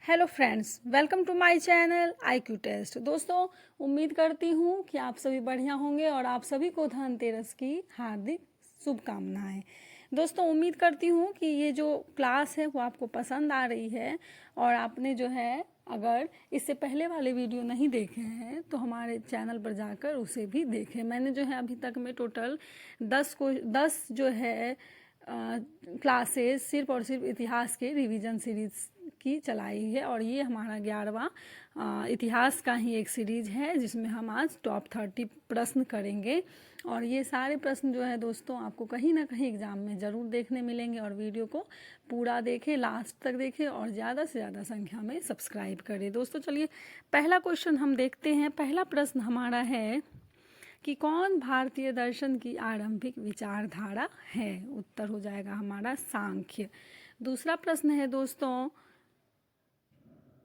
Hello friends, welcome to my channel IQ test. दोस्तों, उम्मीद करती हूँ कि आप सभी बढ़िया होंगे और आप सभी को धनतेरस की हार्दिक शुभकामनाएं। दोस्तों, उम्मीद करती हूँ कि ये जो क्लास है वो आपको पसंद आ रही है और आपने जो है अगर इससे पहले वाले वीडियो नहीं देखे हैं तो हमारे चैनल पर जाकर उसे भी देखें। मैंने जो है अभी तक में टोटल 10 जो है क्लासेस सिर्फ और सिर्फ इतिहास के रिवीजन सीरीज की चलाई है और ये हमारा 11वां इतिहास का ही एक सीरीज है जिसमें हम आज टॉप 30 प्रश्न करेंगे। और ये सारे प्रश्न जो है दोस्तों आपको कहीं ना कहीं एग्जाम में ज़रूर देखने मिलेंगे और वीडियो को पूरा देखें, लास्ट तक देखें और ज़्यादा से ज़्यादा संख्या में सब्सक्राइब करें। दोस्तों चलिए पहला क्वेश्चन हम देखते हैं। पहला प्रश्न हमारा है कि कौन भारतीय दर्शन की आरंभिक विचारधारा है? उत्तर हो जाएगा हमारा सांख्य। दूसरा प्रश्न है दोस्तों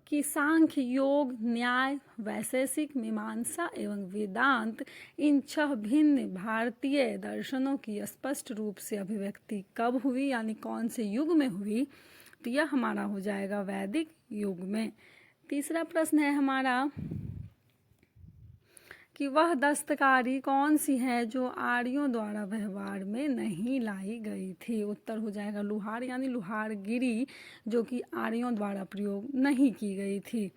कि सांख्य, योग, न्याय, वैशेषिक, मीमांसा एवं वेदांत इन 6 भिन्न भारतीय दर्शनों की स्पष्ट रूप से अभिव्यक्ति कब हुई, यानी कौन से युग में हुई? तो यह हमारा हो जाएगा वैदिक युग में। तीसरा प्रश्न है हमारा कि वह दस्तकारी कौन सी है जो आर्यों द्वारा व्यवहार में नहीं लाई गई थी? उत्तर हो जाएगा लुहार, यानी लुहारगिरी, जो कि आर्यों द्वारा प्रयोग नहीं की गई थी।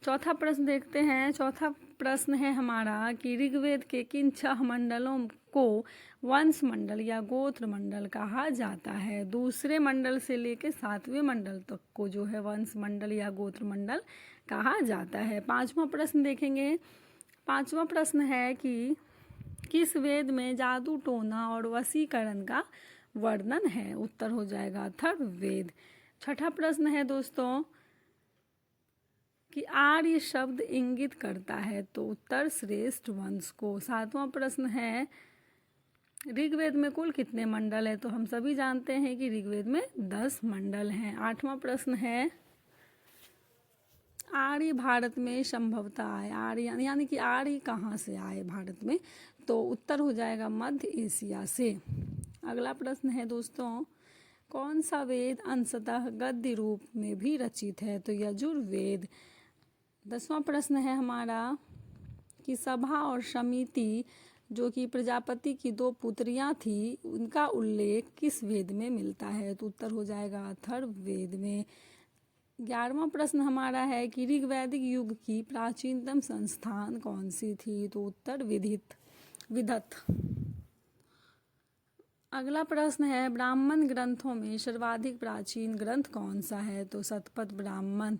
चौथा प्रश्न देखते हैं। चौथा प्रश्न है हमारा कि ऋग्वेद के किन 6 मंडलों को वंश मंडल या गोत्र मंडल कहा जाता है? दूसरे मंडल से लेकर 7वें मंडल तक को जो है वंश मंडल या गोत्र मंडल कहा जाता है। पांचवा प्रश्न देखेंगे। पांचवा प्रश्न है कि किस वेद में जादू टोना और वशीकरण का वर्णन है? उत्तर हो जाएगा अथर्ववेद। छठा प्रश्न है दोस्तों कि आर्य शब्द इंगित करता है, तो उत्तर श्रेष्ठ वंश को। सातवां प्रश्न है ऋग्वेद में कुल कितने मंडल है? तो हम सभी जानते हैं कि ऋग्वेद में 10 मंडल हैं। आठवां प्रश्न है आर्य भारत में संभवतः आए। आर्य यानी कि आर्य कहाँ से आए भारत में? तो उत्तर हो जाएगा मध्य एशिया से। अगला प्रश्न है दोस्तों कौन सा वेद अंशतः गद्य रूप में भी रचित है? तो यजुर्वेद। 10वां प्रश्न है हमारा कि सभा और समिति जो कि प्रजापति की 2 पुत्रियां थी उनका उल्लेख किस वेद में मिलता है? तो उत्तर हो जाएगा अथर्ववेद में। 11वां प्रश्न हमारा है कि ऋग्वैदिक युग की प्राचीनतम संस्थान कौन सी थी? तो उत्तर विदत। अगला प्रश्न है ब्राह्मण ग्रंथों में सर्वाधिक प्राचीन ग्रंथ कौन सा है? तो शतपथ ब्राह्मण।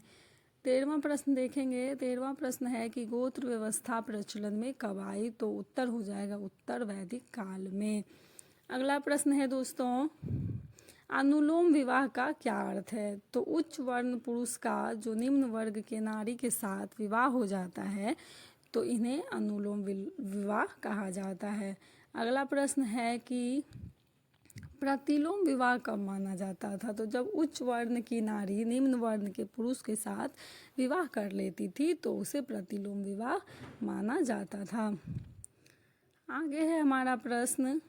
13वां प्रश्न देखेंगे। 13वां प्रश्न है कि गोत्र व्यवस्था प्रचलन में कब आई? तो उत्तर हो जाएगा उत्तर वैदिक काल में। अगला प्रश्न है दोस्तों अनुलोम विवाह का क्या अर्थ है? तो उच्च वर्ण पुरुष का जो निम्न वर्ग के नारी के साथ विवाह हो जाता है तो इन्हें अनुलोम विवाह कहा जाता है। अगला प्रश्न है कि प्रतिलोम विवाह कब माना जाता था? तो जब उच्च वर्ण की नारी निम्न वर्ण के पुरुष के साथ विवाह कर लेती थी तो उसे प्रतिलोम विवाह माना जाता था। आगे है हमारा प्रश्न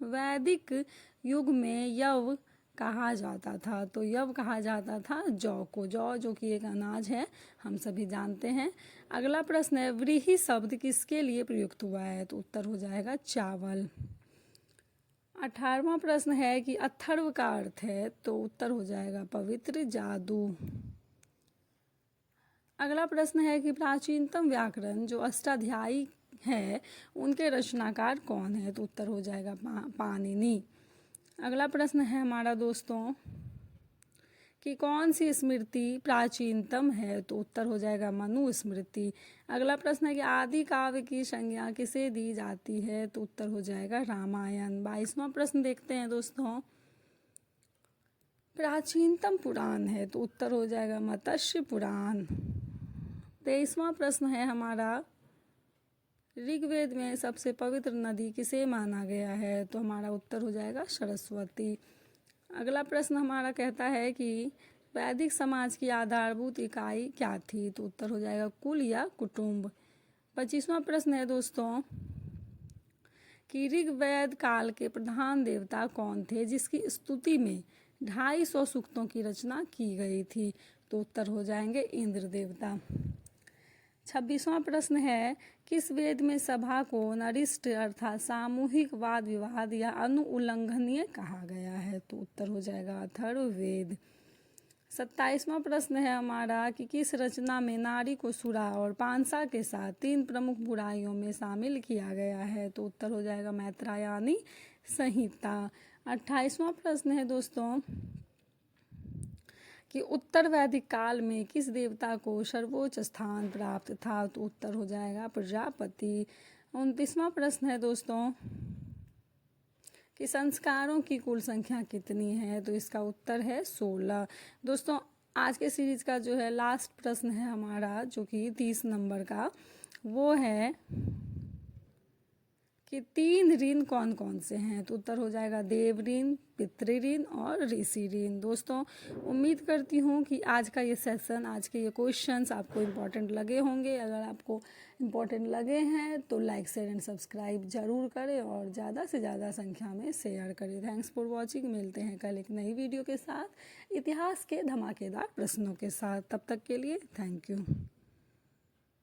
वैदिक युग में यव कहा जाता था? तो यव कहा जाता था जौ को। जौ जो कि एक अनाज है, हम सभी जानते हैं। अगला प्रश्न है व्रीहि शब्द किसके लिए प्रयुक्त हुआ है? तो उत्तर हो जाएगा चावल। 18वां प्रश्न है कि अथर्व का अर्थ है? तो उत्तर हो जाएगा पवित्र, जादू। अगला प्रश्न है कि प्राचीनतम व्याकरण जो अष्टाध्यायी है उनके रचनाकार कौन है? तो उत्तर हो जाएगा पाणिनि। अगला प्रश्न है हमारा दोस्तों कि कौन सी स्मृति प्राचीनतम है? तो उत्तर हो जाएगा मनु स्मृति। अगला प्रश्न है कि आदि काव्य की संज्ञा किसे दी जाती है? तो उत्तर हो जाएगा रामायण। 22वां प्रश्न देखते हैं दोस्तों प्राचीनतम पुराण है? तो उत्तर हो जाएगा मत्स्य पुराण। 23वां प्रश्न है हमारा ऋग्वेद में सबसे पवित्र नदी किसे माना गया है? तो हमारा उत्तर हो जाएगा सरस्वती। अगला प्रश्न हमारा कहता है कि वैदिक समाज की आधारभूत इकाई क्या थी? तो उत्तर हो जाएगा कुल या कुटुंब। 25वां प्रश्न है दोस्तों कि ऋग्वेद काल के प्रधान देवता कौन थे जिसकी स्तुति में 250 सूक्तों की रचना की गई थी? तो उत्तर हो जाएंगे इंद्र देवता। 26वां प्रश्न है, किस वेद में सभा को नरिष्ट अर्थात सामूहिक वाद विवाद या अनुउल्लंघनीय कहा गया है? तो उत्तर हो जाएगा अथर्ववेद। 27वां प्रश्न है हमारा कि किस रचना में नारी को सुरा और पांसा के साथ 3 प्रमुख बुराइयों में शामिल किया गया है? तो उत्तर हो जाएगा मैत्रायणी संहिता। 28वां प्रश्न है दोस्तों कि उत्तर वैदिक काल में किस देवता को सर्वोच्च स्थान प्राप्त था? तो उत्तर हो जाएगा प्रजापति। 29वां प्रश्न है दोस्तों कि संस्कारों की कुल संख्या कितनी है? तो इसका उत्तर है 16। दोस्तों आज के सीरीज का जो है लास्ट प्रश्न है हमारा, जो कि 30 नंबर का, वो है कि 3 ऋण कौन कौन से हैं? तो उत्तर हो जाएगा देव ऋण, पितृ ऋण और ऋषि ऋण। दोस्तों उम्मीद करती हूँ कि आज का ये सेशन, आज के ये क्वेश्चंस आपको इम्पोर्टेंट लगे होंगे। अगर आपको इम्पोर्टेंट लगे हैं तो लाइक शेयर एंड सब्सक्राइब जरूर करें और ज़्यादा से ज़्यादा संख्या में शेयर करें। Thanks for watching. मिलते हैं कल एक नई वीडियो के साथ, इतिहास के धमाकेदार प्रश्नों के साथ। तब तक के लिए थैंक यू।